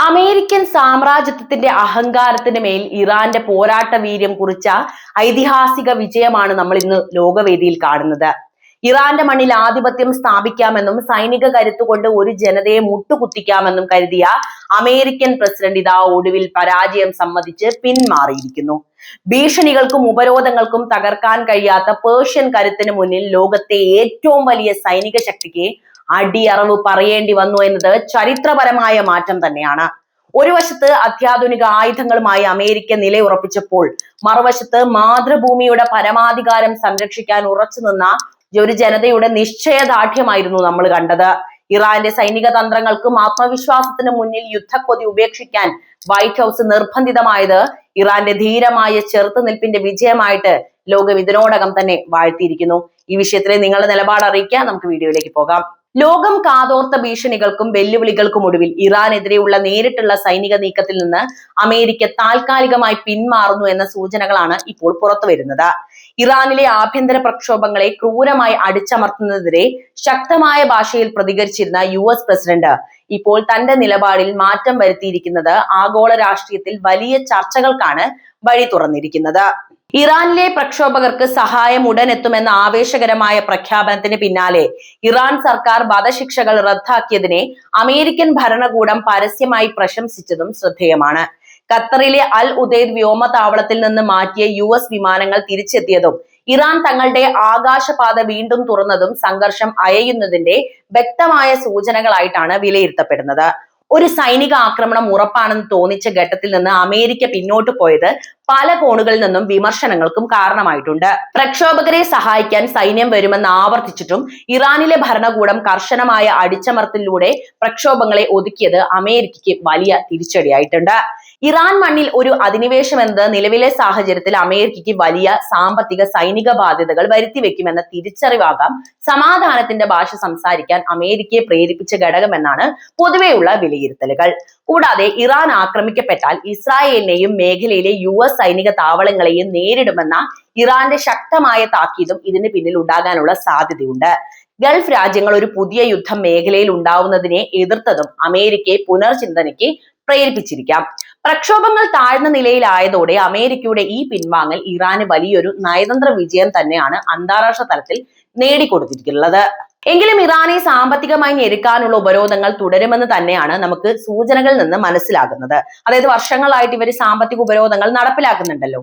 American സാമ്രാജ്യത്വത്തിന്റെ അഹങ്കാരത്തിന് മേൽ ഇറാന്റെ പോരാട്ട വീര്യം കുറിച്ച ഐതിഹാസിക വിജയമാണ് നമ്മൾ ഇന്ന് ലോകവേദിയിൽ കാണുന്നത്. ഇറാന്റെ മണ്ണിൽ ആധിപത്യം സ്ഥാപിക്കാമെന്നും സൈനിക കരുത്തുകൊണ്ട് ഒരു ജനതയെ മുട്ടുകുത്തിക്കാമെന്നും കരുതിയ അമേരിക്കൻ പ്രസിഡന്റ് ഇതാ ഒടുവിൽ പരാജയം സമ്മതിച്ച് പിന്മാറിയിരിക്കുന്നു. ഭീഷണികൾക്കും ഉപരോധങ്ങൾക്കും തകർക്കാൻ കഴിയാത്ത പേർഷ്യൻ കരുത്തിന് മുന്നിൽ ലോകത്തെ ഏറ്റവും വലിയ സൈനിക ശക്തിക്ക് അടിയറവ് പറയേണ്ടി വന്നു എന്നത് ചരിത്രപരമായ മാറ്റം തന്നെയാണ്. ഒരു വശത്ത് അത്യാധുനിക ആയുധങ്ങളുമായി അമേരിക്ക നിലയുറപ്പിച്ചപ്പോൾ മറുവശത്ത് മാതൃഭൂമിയുടെ പരമാധികാരം സംരക്ഷിക്കാൻ ഉറച്ചു നിന്ന ഒരു ജനതയുടെ നിശ്ചയദാർഢ്യമായിരുന്നു നമ്മൾ കണ്ടത്. ഇറാന്റെ സൈനിക തന്ത്രങ്ങൾക്കും ആത്മവിശ്വാസത്തിനും മുന്നിൽ യുദ്ധക്കൊതി ഉപേക്ഷിക്കാൻ വൈറ്റ് ഹൗസ് നിർബന്ധിതമായത് ഇറാന്റെ ധീരമായ ചെറുത്തുനിൽപ്പിന്റെ വിജയമായിട്ട് ലോകം ഇതിനോടകം തന്നെ വാഴ്ത്തിയിരിക്കുന്നു. ഈ വിഷയത്തിലെ നിങ്ങളുടെ നിലപാട് അറിയിക്കാൻ നമുക്ക് വീഡിയോയിലേക്ക് പോകാം. ലോകം കാതോർത്ത ഭീഷണികൾക്കും വെല്ലുവിളികൾക്കും ഒടുവിൽ ഇറാനെതിരെയുള്ള നേരിട്ടുള്ള സൈനിക നീക്കത്തിൽ നിന്ന് അമേരിക്ക താൽക്കാലികമായി പിന്മാറുന്നു എന്ന സൂചനകളാണ് ഇപ്പോൾ പുറത്തു വരുന്നത്. ഇറാനിലെ ആഭ്യന്തര പ്രക്ഷോഭങ്ങളെ ക്രൂരമായി അടിച്ചമർത്തുന്നതിനെതിരെ ശക്തമായ ഭാഷയിൽ പ്രതികരിച്ചിരുന്ന US പ്രസിഡന്റ് ഇപ്പോൾ തന്റെ നിലപാടിൽ മാറ്റം വരുത്തിയിരിക്കുന്നത് ആഗോള രാഷ്ട്രീയത്തിൽ വലിയ ചർച്ചകൾക്കാണ് വഴി തുറന്നിരിക്കുന്നത്. ഇറാനിലെ പ്രക്ഷോഭകർക്ക് സഹായം ഉടനെത്തുമെന്ന ആവേശകരമായ പ്രഖ്യാപനത്തിന് പിന്നാലെ ഇറാൻ സർക്കാർ വധശിക്ഷകൾ റദ്ദാക്കിയതിനെ അമേരിക്കൻ ഭരണകൂടം പരസ്യമായി പ്രശംസിച്ചതും ശ്രദ്ധേയമാണ്. ഖത്തറിലെ അൽ ഉദൈദ് വ്യോമതാവളത്തിൽ നിന്ന് മാറ്റിയ US വിമാനങ്ങൾ തിരിച്ചെത്തിയതും ഇറാൻ തങ്ങളുടെ ആകാശപാത വീണ്ടും തുറന്നതും സംഘർഷം അയയുന്നതിന്റെ വ്യക്തമായ സൂചനകളായിട്ടാണ് വിലയിരുത്തപ്പെടുന്നത്. ഒരു സൈനിക ആക്രമണം ഉറപ്പാണെന്ന് തോന്നിച്ച ഘട്ടത്തിൽ നിന്ന് അമേരിക്ക പിന്നോട്ട് പോയത് പല കോണുകളിൽ നിന്നും വിമർശനങ്ങൾക്കും കാരണമായിട്ടുണ്ട്. പ്രക്ഷോഭകരെ സഹായിക്കാൻ സൈന്യം വരുമെന്ന് ആവർത്തിച്ചിട്ടും ഇറാനിലെ ഭരണകൂടം കർശനമായ അടിച്ചമർത്തലിലൂടെ പ്രക്ഷോഭങ്ങളെ ഒതുക്കിയത് അമേരിക്കയ്ക്ക് വലിയ തിരിച്ചടിയായിട്ടുണ്ട്. ഇറാൻ മണ്ണിൽ ഒരു അധിനിവേശം എന്നത് നിലവിലെ സാഹചര്യത്തിൽ അമേരിക്കയ്ക്ക് വലിയ സാമ്പത്തിക സൈനിക ബാധ്യതകൾ വരുത്തിവെക്കുമെന്ന തിരിച്ചറിവാകാം സമാധാനത്തിന്റെ ഭാഷ സംസാരിക്കാൻ അമേരിക്കയെ പ്രേരിപ്പിച്ച ഘടകമെന്നാണ് പൊതുവെയുള്ള വിലയിരുത്തലുകൾ. കൂടാതെ ഇറാൻ ആക്രമിക്കപ്പെട്ടാൽ ഇസ്രായേലിനെയും മേഖലയിലെ US സൈനിക താവളങ്ങളെയും നേരിടുമെന്ന ഇറാന്റെ ശക്തമായ താക്കീതും ഇതിന് പിന്നിൽ ഉണ്ടാകാനുള്ള സാധ്യതയുണ്ട്. ഗൾഫ് രാജ്യങ്ങൾ ഒരു പുതിയ യുദ്ധം മേഖലയിൽ ഉണ്ടാവുന്നതിനെ എതിർത്തതും അമേരിക്കയെ പുനർചിന്തനയ്ക്ക് പ്രേരിപ്പിച്ചിരിക്കാം. പ്രക്ഷോഭങ്ങൾ താഴ്ന്ന നിലയിലായതോടെ അമേരിക്കയുടെ ഈ പിൻവാങ്ങൽ ഇറാന് വലിയൊരു നയതന്ത്ര വിജയം തന്നെയാണ് അന്താരാഷ്ട്ര തലത്തിൽ നേടിക്കൊടുത്തിട്ടുള്ളത്. എങ്കിലും ഇറാനെ സാമ്പത്തികമായി ഞെരുക്കാനുള്ള ഉപരോധങ്ങൾ തുടരുമെന്ന് തന്നെയാണ് നമുക്ക് സൂചനകളിൽ നിന്ന് മനസ്സിലാകുന്നത്. അതായത് വർഷങ്ങളായിട്ട് ഇവർ സാമ്പത്തിക ഉപരോധങ്ങൾ നടപ്പിലാക്കുന്നുണ്ടല്ലോ.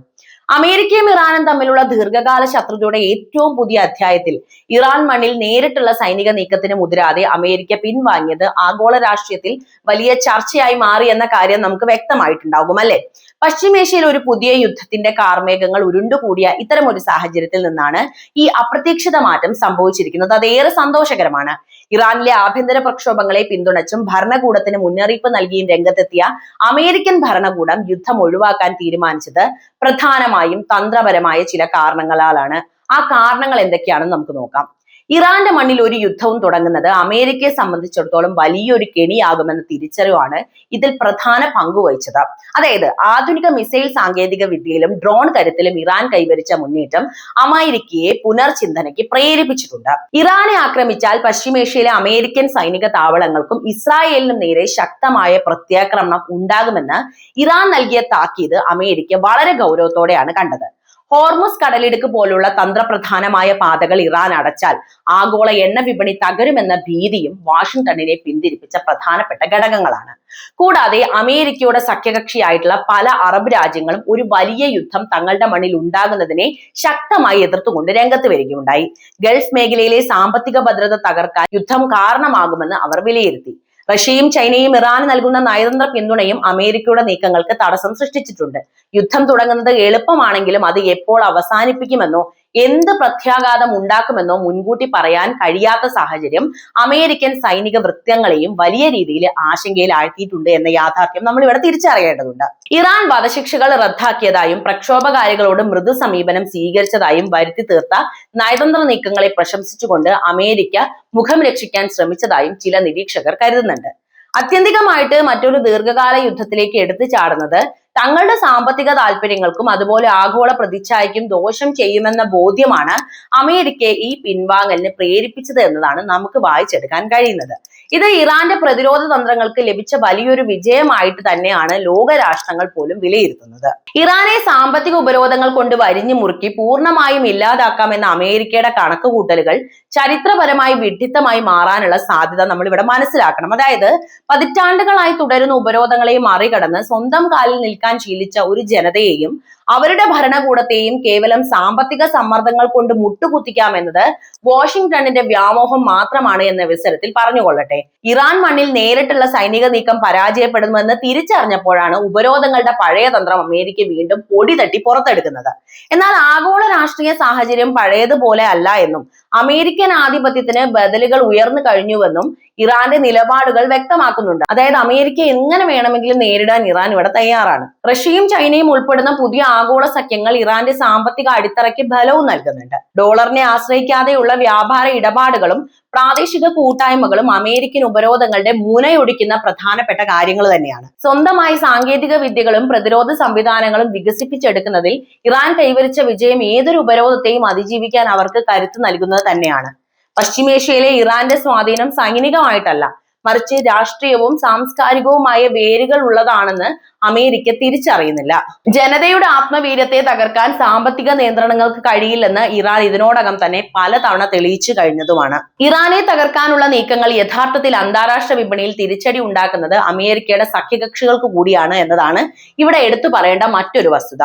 അമേരിക്കയും ഇറാനും തമ്മിലുള്ള ദീർഘകാല ശത്രുതയുടെ ഏറ്റവും പുതിയ അധ്യായത്തിൽ ഇറാൻ മണ്ണിൽ നേരിട്ടുള്ള സൈനിക നീക്കത്തിന് മുതിരാതെ അമേരിക്ക പിൻവാങ്ങിയത് ആഗോള രാഷ്ട്രീയത്തിൽ വലിയ ചർച്ചയായി മാറി എന്ന കാര്യം നമുക്ക് വ്യക്തമായിട്ടുണ്ടാകും അല്ലെ. പശ്ചിമേഷ്യയിൽ ഒരു പുതിയ യുദ്ധത്തിന്റെ കാർമേഘങ്ങൾ ഉരുണ്ടുകൂടിയ ഇത്തരം ഒരു സാഹചര്യത്തിൽ നിന്നാണ് ഈ അപ്രതീക്ഷിത മാറ്റം സംഭവിച്ചിരിക്കുന്നത്. അതേറെ സന്തോഷകരമാണ്. ഇറാനിലെ ആഭ്യന്തര പ്രക്ഷോഭങ്ങളെ പിന്തുണച്ചും ഭരണകൂടത്തിന് മുന്നറിയിപ്പ് നൽകിയും രംഗത്തെത്തിയ അമേരിക്കൻ ഭരണകൂടം യുദ്ധം ഒഴിവാക്കാൻ തീരുമാനിച്ചത് പ്രധാനമായും തന്ത്രപരമായ ചില കാരണങ്ങളാലാണ്. ആ കാരണങ്ങൾ എന്തൊക്കെയാണെന്ന് നമുക്ക് നോക്കാം. ഇറാന്റെ മണ്ണിൽ ഒരു യുദ്ധവും തുടങ്ങുന്നത് അമേരിക്കയെ സംബന്ധിച്ചിടത്തോളം വലിയൊരു കെണിയാകുമെന്ന തിരിച്ചറിവാണ് ഇതിൽ പ്രധാന പങ്കുവഹിച്ചത്. അതായത് ആധുനിക മിസൈൽ സാങ്കേതിക വിദ്യയിലും ഡ്രോൺ കരുത്തിലും ഇറാൻ കൈവരിച്ച മുന്നേറ്റം അമേരിക്കയെ പുനർചിന്തനയ്ക്ക് പ്രേരിപ്പിച്ചിട്ടുണ്ട്. ഇറാനെ ആക്രമിച്ചാൽ പശ്ചിമേഷ്യയിലെ അമേരിക്കൻ സൈനിക താവളങ്ങൾക്കും ഇസ്രായേലിനും നേരെ ശക്തമായ പ്രത്യാക്രമണം ഉണ്ടാകുമെന്ന് ഇറാൻ നൽകിയ താക്കീത് അമേരിക്ക വളരെ ഗൗരവത്തോടെയാണ് കണ്ടത്. ഹോർമുസ് കടലിടുക്ക് പോലുള്ള തന്ത്രപ്രധാനമായ പാതകൾ ഇറാൻ അടച്ചാൽ ആഗോള എണ്ണ വിപണി തകരുമെന്ന ഭീതിയും വാഷിംഗ്ടണിനെ പിന്തിരിപ്പിച്ച പ്രധാനപ്പെട്ട ഘടകങ്ങളാണ്. കൂടാതെ അമേരിക്കയുടെ സഖ്യകക്ഷിയായിട്ടുള്ള പല അറബ് രാജ്യങ്ങളും ഒരു വലിയ യുദ്ധം തങ്ങളുടെ മണ്ണിൽ ഉണ്ടാകുന്നതിനെ ശക്തമായി എതിർത്തുകൊണ്ട് രംഗത്ത് വരികയുണ്ടായി. ഗൾഫ് മേഖലയിലെ സാമ്പത്തിക ഭദ്രത തകർക്കാൻ യുദ്ധം കാരണമാകുമെന്ന് അവർ വിലയിരുത്തി. റഷ്യയും ചൈനയും ഇറാന് നൽകുന്ന നയതന്ത്ര പിന്തുണയും അമേരിക്കയുടെ നീക്കങ്ങൾക്ക് തടസ്സം സൃഷ്ടിച്ചിട്ടുണ്ട്. യുദ്ധം തുടങ്ങുന്നത് എളുപ്പമാണെങ്കിലും അത് എപ്പോൾ അവസാനിപ്പിക്കുമെന്നോ എന്ത് പ്രത്യാഘാതം ഉണ്ടാക്കുമെന്നോ മുൻകൂട്ടി പറയാൻ കഴിയാത്ത സാഹചര്യം അമേരിക്കൻ സൈനിക വൃത്തങ്ങളെയും വലിയ രീതിയിൽ ആശങ്കയിൽ ആഴ്ത്തിയിട്ടുണ്ട് എന്ന യാഥാർത്ഥ്യം നമ്മൾ ഇവിടെ തിരിച്ചറിയേണ്ടതുണ്ട്. ഇറാൻ വധശിക്ഷകൾ റദ്ദാക്കിയതായും പ്രക്ഷോഭകാരികളോട് മൃദു സമീപനം സ്വീകരിച്ചതായും വരുത്തി തീർത്ത നയതന്ത്ര നീക്കങ്ങളെ പ്രശംസിച്ചുകൊണ്ട് അമേരിക്ക മുഖം രക്ഷിക്കാൻ ശ്രമിച്ചതായും ചില നിരീക്ഷകർ കരുതുന്നുണ്ട്. ആത്യന്തികമായിട്ട് മറ്റൊരു ദീർഘകാല യുദ്ധത്തിലേക്ക് എടുത്തു ചാടുന്നത് തങ്ങളുടെ സാമ്പത്തിക താല്പര്യങ്ങൾക്കും അതുപോലെ ആഗോള പ്രതിച്ഛായയ്ക്കും ദോഷം ചെയ്യുമെന്ന ബോധ്യമാണ് അമേരിക്കയെ ഈ പിൻവാങ്ങലിന് പ്രേരിപ്പിച്ചത് എന്നതാണ് നമുക്ക് വായിച്ചെടുക്കാൻ കഴിയുന്നത്. ഇത് ഇറാന്റെ പ്രതിരോധ തന്ത്രങ്ങൾക്ക് ലഭിച്ച വലിയൊരു വിജയമായിട്ട് തന്നെയാണ് ലോകരാഷ്ട്രങ്ങൾ പോലും വിലയിരുത്തുന്നത്. ഇറാനെ സാമ്പത്തിക ഉപരോധങ്ങൾ കൊണ്ട് വരിഞ്ഞു മുറുക്കി പൂർണ്ണമായും ഇല്ലാതാക്കാമെന്ന അമേരിക്കയുടെ കണക്കുകൂട്ടലുകൾ ചരിത്രപരമായി വിഡ്ഢിത്തമായി മാറാനുള്ള സാധ്യത നമ്മൾ ഇവിടെ മനസ്സിലാക്കണം. അതായത് പതിറ്റാണ്ടുകളായി തുടരുന്ന ഉപരോധങ്ങളെ മറികടന്ന് സ്വന്തം കാലിൽ നിൽക്കാൻ ശീലിച്ച ഒരു ജനതയെയും അവരുടെ ഭരണകൂടത്തെയും കേവലം സാമ്പത്തിക സമ്മർദ്ദങ്ങൾ കൊണ്ട് മുട്ടുകുത്തിക്കാമെന്നത് വാഷിംഗ്ടണിന്റെ വ്യാമോഹം മാത്രമാണ് എന്ന അവസരത്തിൽ പറഞ്ഞുകൊള്ളട്ടെ. ഇറാൻ മണ്ണിൽ നേരിട്ടുള്ള സൈനിക നീക്കം പരാജയപ്പെടുമെന്ന് തിരിച്ചറിഞ്ഞപ്പോഴാണ് ഉപരോധങ്ങളുടെ പഴയ തന്ത്രം അമേരിക്ക വീണ്ടും പൊടി തട്ടി പുറത്തെടുക്കുന്നത്. എന്നാൽ ആഗോള രാഷ്ട്രീയ സാഹചര്യം പഴയതുപോലെ അല്ല എന്നും അമേരിക്കൻ ആധിപത്യത്തിന് ബദലുകൾ ഉയർന്നു കഴിഞ്ഞുവെന്നും ഇറാന്റെ നിലപാടുകൾ വ്യക്തമാക്കുന്നുണ്ട്. അതായത് അമേരിക്ക എങ്ങനെ വേണമെങ്കിലും നേരിടാൻ ഇറാൻ ഇവിടെ തയ്യാറാണ്. റഷ്യയും ചൈനയും ഉൾപ്പെടുന്ന പുതിയ ആഗോള സഖ്യങ്ങൾ ഇറാന്റെ സാമ്പത്തിക അടിത്തറയ്ക്ക് ബലവും നൽകുന്നുണ്ട്. ഡോളറിനെ ആശ്രയിക്കാതെയുള്ള വ്യാപാര ഇടപാടുകളും പ്രാദേശിക കൂട്ടായ്മകളും അമേരിക്കൻ ഉപരോധങ്ങളുടെ മുനയൊടിക്കുന്ന പ്രധാനപ്പെട്ട കാര്യങ്ങൾ തന്നെയാണ്. സ്വന്തമായി സാങ്കേതിക വിദ്യകളും പ്രതിരോധ സംവിധാനങ്ങളും വികസിപ്പിച്ചെടുക്കുന്നതിൽ ഇറാൻ കൈവരിച്ച വിജയം ഏതൊരു ഉപരോധത്തെയും അതിജീവിക്കാൻ അവർക്ക് കരുത്ത് നൽകുന്നത് തന്നെയാണ്. പശ്ചിമേഷ്യയിലെ ഇറാന്റെ സ്വാധീനം സൈനികമായിട്ടല്ല, മറിച്ച് രാഷ്ട്രീയവും സാംസ്കാരികവുമായ വേരുകൾ ഉള്ളതാണെന്ന് അമേരിക്ക തിരിച്ചറിയുന്നില്ല. ജനതയുടെ ആത്മവീര്യത്തെ തകർക്കാൻ സാമ്പത്തിക നിയന്ത്രണങ്ങൾക്ക് കഴിയില്ലെന്ന് ഇറാൻ ഇതിനോടകം തന്നെ പലതവണ തെളിയിച്ചു കഴിഞ്ഞതുമാണ്. ഇറാനെ തകർക്കാനുള്ള നീക്കങ്ങൾ യഥാർത്ഥത്തിൽ അന്താരാഷ്ട്ര വിപണിയിൽ തിരിച്ചടി ഉണ്ടാക്കുന്നത് അമേരിക്കയുടെ സഖ്യകക്ഷികൾക്ക് കൂടിയാണ് എന്നതാണ് ഇവിടെ എടുത്തു പറയേണ്ട മറ്റൊരു വസ്തുത.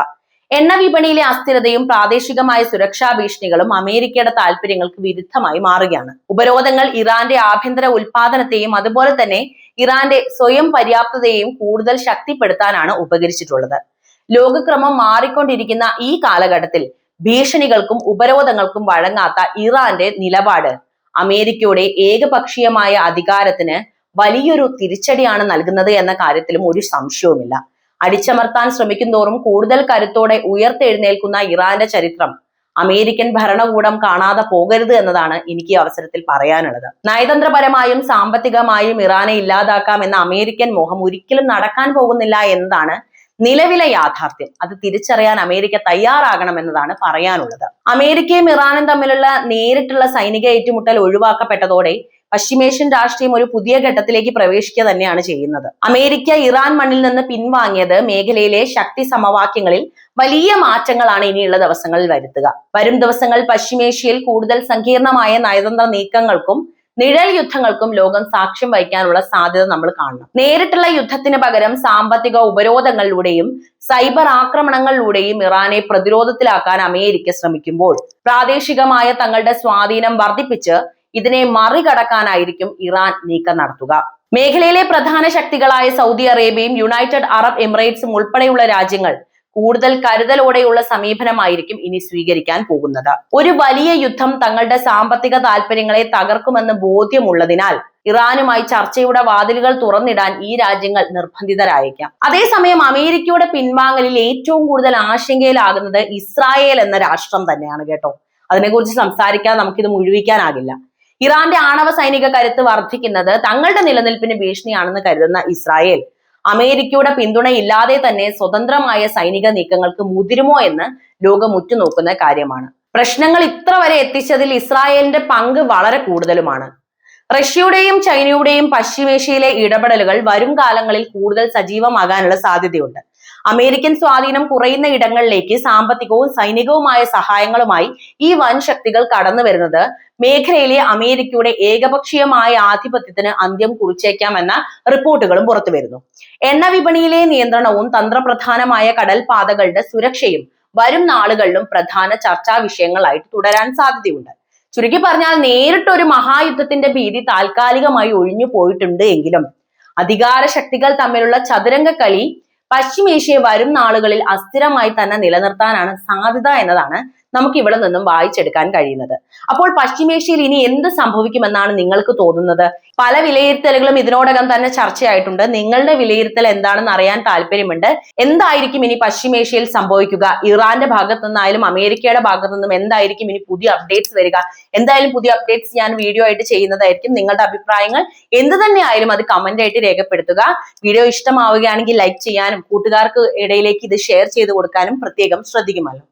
എണ്ണ വിപണിയിലെ അസ്ഥിരതയും പ്രാദേശികമായ സുരക്ഷാ ഭീഷണികളും അമേരിക്കയുടെ താല്പര്യങ്ങൾക്ക് വിരുദ്ധമായി മാറുകയാണ്. ഉപരോധങ്ങൾ ഇറാന്റെ ആഭ്യന്തര ഉൽപാദനത്തെയും അതുപോലെ തന്നെ ഇറാന്റെ സ്വയം പര്യാപ്തതയെയും കൂടുതൽ ശക്തിപ്പെടുത്താനാണ് ഉപകരിച്ചിട്ടുള്ളത്. ലോകക്രമം മാറിക്കൊണ്ടിരിക്കുന്ന ഈ കാലഘട്ടത്തിൽ ഭീഷണികൾക്കും ഉപരോധങ്ങൾക്കും വഴങ്ങാത്ത ഇറാന്റെ നിലപാട് അമേരിക്കയുടെ ഏകപക്ഷീയമായ അധികാരത്തിന് വലിയൊരു തിരിച്ചടിയാണ് നൽകുന്നത് എന്ന കാര്യത്തിലും ഒരു സംശയവുമില്ല. അടിച്ചമർത്താൻ ശ്രമിക്കുന്തോറും കൂടുതൽ കരുത്തോടെ ഉയർത്തെഴുന്നേൽക്കുന്ന ഇറാന്റെ ചരിത്രം അമേരിക്കൻ ഭരണകൂടം കാണാതെ പോകരുത് എന്നതാണ് എനിക്ക് ഈ അവസരത്തിൽ പറയാനുള്ളത്. നയതന്ത്രപരമായും സാമ്പത്തികമായും ഇറാനെ ഇല്ലാതാക്കാം എന്ന അമേരിക്കൻ മോഹം ഒരിക്കലും നടക്കാൻ പോകുന്നില്ല എന്നതാണ് നിലവിലെ യാഥാർത്ഥ്യം. അത് തിരിച്ചറിയാൻ അമേരിക്ക തയ്യാറാകണമെന്നതാണ് പറയാനുള്ളത്. അമേരിക്കയും ഇറാനും തമ്മിലുള്ള നേരിട്ടുള്ള സൈനിക ഏറ്റുമുട്ടൽ ഒഴിവാക്കപ്പെട്ടതോടെ പശ്ചിമേഷ്യൻ രാഷ്ട്രീയം ഒരു പുതിയ ഘട്ടത്തിലേക്ക് പ്രവേശിക്കുക തന്നെയാണ് ചെയ്യുന്നത്. അമേരിക്ക ഇറാൻ മണ്ണിൽ നിന്ന് പിൻവാങ്ങിയത് മേഖലയിലെ ശക്തി സമവാക്യങ്ങളിൽ വലിയ മാറ്റങ്ങളാണ് ഇനിയുള്ള ദിവസങ്ങളിൽ വരുത്തുക. വരും ദിവസങ്ങൾ പശ്ചിമേഷ്യയിൽ കൂടുതൽ സങ്കീർണമായ നയതന്ത്ര നീക്കങ്ങൾക്കും നിഴൽ യുദ്ധങ്ങൾക്കും ലോകം സാക്ഷ്യം വഹിക്കാനുള്ള സാധ്യത നമ്മൾ കാണണം. നേരിട്ടുള്ള യുദ്ധത്തിന് പകരം സാമ്പത്തിക ഉപരോധങ്ങളിലൂടെയും സൈബർ ആക്രമണങ്ങളിലൂടെയും ഇറാനെ പ്രതിരോധത്തിലാക്കാൻ അമേരിക്ക ശ്രമിക്കുമ്പോൾ പ്രാദേശികമായ തങ്ങളുടെ സ്വാധീനം വർദ്ധിപ്പിച്ച് ഇതിനെ മറികടക്കാനായിരിക്കും ഇറാൻ നീക്കം നടത്തുക. മേഖലയിലെ പ്രധാന ശക്തികളായ സൗദി അറേബ്യയും യുണൈറ്റഡ് അറബ് എമിറേറ്റ്സും ഉൾപ്പെടെയുള്ള രാജ്യങ്ങൾ കൂടുതൽ കരുതലോടെയുള്ള സമീപനമായിരിക്കും ഇനി സ്വീകരിക്കാൻ പോകുന്നത്. ഒരു വലിയ യുദ്ധം തങ്ങളുടെ സാമ്പത്തിക താല്പര്യങ്ങളെ തകർക്കുമെന്ന് ബോധ്യമുള്ളതിനാൽ ഇറാനുമായി ചർച്ചയുടെ വാതിലുകൾ തുറന്നിടാൻ ഈ രാജ്യങ്ങൾ നിർബന്ധിതരായേക്കാം. അതേസമയം അമേരിക്കയുടെ പിൻവാങ്ങലിൽ ഏറ്റവും കൂടുതൽ ആശങ്കയിലാകുന്നത് ഇസ്രായേൽ എന്ന രാഷ്ട്രം തന്നെയാണ് കേട്ടോ. അതിനെക്കുറിച്ച് സംസാരിക്കാൻ നമുക്കിത് മുഴുവിക്കാനാകില്ല. ഇറാന്റെ ആണവ സൈനിക കരുത്ത് വർദ്ധിക്കുന്നത് തങ്ങളുടെ നിലനിൽപ്പിന് ഭീഷണിയാണെന്ന് കരുതുന്ന ഇസ്രായേൽ അമേരിക്കയുടെ പിന്തുണയില്ലാതെ തന്നെ സ്വതന്ത്രമായ സൈനിക നീക്കങ്ങൾക്ക് മുതിരുമോ എന്ന് ലോകം ഉറ്റുനോക്കുന്ന കാര്യമാണ്. പ്രശ്നങ്ങൾ ഇത്ര വരെ എത്തിച്ചതിൽ ഇസ്രായേലിന്റെ പങ്ക് വളരെ കൂടുതലുമാണ്. റഷ്യയുടെയും ചൈനയുടെയും പശ്ചിമേഷ്യയിലെ ഇടപെടലുകൾ വരും കാലങ്ങളിൽ കൂടുതൽ സജീവമാകാനുള്ള സാധ്യതയുണ്ട്. അമേരിക്കൻ സ്വാധീനം കുറയുന്ന ഇടങ്ങളിലേക്ക് സാമ്പത്തികവും സൈനികവുമായ സഹായങ്ങളുമായി ഈ വൻ ശക്തികൾ കടന്നു വരുന്നത് മേഖലയിലെ അമേരിക്കയുടെ ഏകപക്ഷീയമായ ആധിപത്യത്തിന് അന്ത്യം കുറിച്ചേക്കാമെന്ന റിപ്പോർട്ടുകളും പുറത്തു വരുന്നു. എണ്ണ വിപണിയിലെ നിയന്ത്രണവും തന്ത്രപ്രധാനമായ കടൽപാതകളുടെ സുരക്ഷയും വരും നാളുകളിലും പ്രധാന ചർച്ചാ വിഷയങ്ങളായിട്ട് തുടരാൻ സാധ്യതയുണ്ട്. ചുരുക്കി പറഞ്ഞാൽ നേരിട്ടൊരു മഹായുദ്ധത്തിന്റെ ഭീതി താൽക്കാലികമായി ഒഴിഞ്ഞു പോയിട്ടുണ്ട് എങ്കിലും അധികാര ശക്തികൾ തമ്മിലുള്ള ചതുരംഗ കളി പശ്ചിമേഷ്യയെ വരും നാളുകളിൽ അസ്ഥിരമായി തന്നെ നിലനിർത്താനാണ് സാധ്യത എന്നതാണ് നമുക്ക് ഇവിടെ നിന്നും വായിച്ചെടുക്കാൻ കഴിയുന്നത്. അപ്പോൾ പശ്ചിമേഷ്യയിൽ ഇനി എന്ത് സംഭവിക്കുമെന്നാണ് നിങ്ങൾക്ക് തോന്നുന്നത്? പല വിലയിരുത്തലുകളും ഇതിനോടകം തന്നെ ചർച്ചയായിട്ടുണ്ട്. നിങ്ങളുടെ വിലയിരുത്തൽ എന്താണെന്ന് അറിയാൻ താല്പര്യമുണ്ട്. എന്തായിരിക്കും ഇനി പശ്ചിമേഷ്യയിൽ സംഭവിക്കുക? ഇറാന്റെ ഭാഗത്തു നിന്നായാലും അമേരിക്കയുടെ ഭാഗത്തു നിന്നും എന്തായിരിക്കും ഇനി പുതിയ അപ്ഡേറ്റ്സ് വരിക? എന്തായാലും പുതിയ അപ്ഡേറ്റ്സ് ഞാൻ വീഡിയോ ആയിട്ട് ചെയ്യുന്നതായിരിക്കും. നിങ്ങളുടെ അഭിപ്രായങ്ങൾ എന്ത് തന്നെ ആയാലും അത് കമന്റ് ആയിട്ട് രേഖപ്പെടുത്തുക. വീഡിയോ ഇഷ്ടമാവുകയാണെങ്കിൽ ലൈക്ക് ചെയ്യാനും കൂട്ടുകാർക്ക് ഇടയിലേക്ക് ഇത് ഷെയർ ചെയ്ത് കൊടുക്കാനും പ്രത്യേകം ശ്രദ്ധിക്കുമല്ലോ.